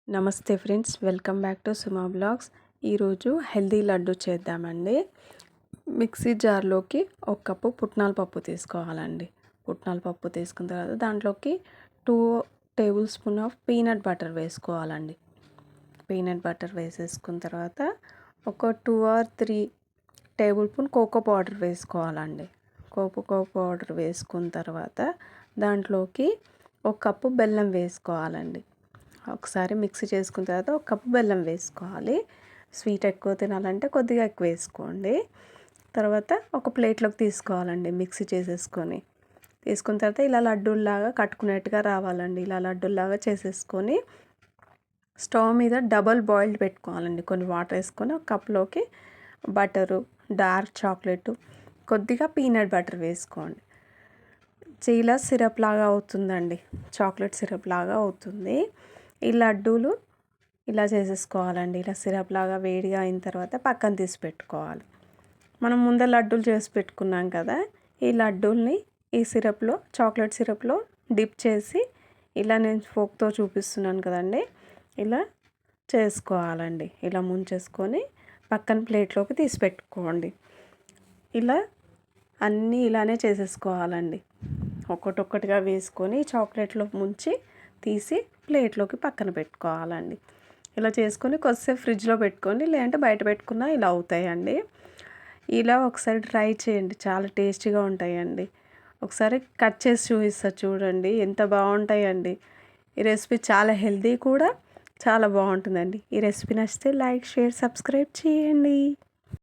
నమస్తే friends, welcome back to Suma blogs. ఈరోజు healthy laddu చేద్దామండి. మిక్సీ జార్లోకి ఒక కప్పు పుట్నాల పప్పు తీసుకోవాలండి. పుట్నాల పప్పు తీసుకున్న తర్వాత దాంట్లోకి 2 tablespoon of peanut butter వేసుకోవాలండి. పీనట్ బటర్ వేసేసుకున్న తర్వాత ఒక 2 or 3 tablespoon cocoa powder వేసుకోవాలండి. కోకో పౌడర్ వేసుకున్న తర్వాత దాంట్లోకి ఒక కప్పు బెల్లం వేసుకోవాలండి. ఒకసారి మిక్సీ చేసుకున్న తర్వాత ఒక కప్పు బెల్లం వేసుకోవాలి. స్వీట్ ఎక్కువ తినాలంటే కొద్దిగా ఎక్కువ వేసుకోండి. తర్వాత ఒక ప్లేట్లోకి తీసుకోవాలండి. మిక్సీ తీసుకున్న తర్వాత ఇలా లడ్డూల్లాగా కట్టుకునేట్టుగా రావాలండి. ఇలా లడ్డూల్లాగా చేసేసుకొని స్టవ్ మీద డబల్ బాయిల్డ్ పెట్టుకోవాలండి. కొన్ని వాటర్ వేసుకొని ఒక కప్లోకి బటరు, డార్క్ చాక్లెట్, కొద్దిగా పీనట్ బటర్ వేసుకోండి. ఇలా సిరప్ లాగా అవుతుందండి. చాక్లెట్ సిరప్ లాగా అవుతుంది. ఈ లడ్డూలు ఇలా చేసేసుకోవాలండి. ఇలా సిరప్ లాగా వేడిగా అయిన తర్వాత పక్కన తీసి పెట్టుకోవాలి. మనం ముందే లడ్డూలు చేసి పెట్టుకున్నాం కదా, ఈ లడ్డూల్ని ఈ సిరప్లో, చాక్లెట్ సిరప్లో డిప్ చేసి ఇలా నేను ఫోక్తో చూపిస్తున్నాను కదండి, ఇలా చేసుకోవాలండి. ఇలా ముంచేసుకొని పక్కన ప్లేట్లోకి తీసి పెట్టుకోండి. ఇలా అన్నీ ఇలానే చేసేసుకోవాలండి. ఒక్కొక్కటిగా వేసుకొని చాక్లెట్లో ముంచి తీసి ప్లేట్లోకి పక్కన పెట్టుకోవాలండి. ఇలా చేసుకొని కొద్దిసేపు ఫ్రిడ్జ్లో పెట్టుకోండి, లేదంటే బయట పెట్టుకున్నా ఇలా అవుతాయండి. ఇలా ఒకసారి ట్రై చేయండి, చాలా టేస్టీగా ఉంటాయండి. ఒకసారి కట్ చేసి చూపిస్తా చూడండి, ఎంత బాగుంటాయండి. ఈ రెసిపీ చాలా హెల్తీ కూడా, చాలా బాగుంటుందండి. ఈ రెసిపీ నచ్చితే లైక్, షేర్, సబ్స్క్రైబ్ చేయండి.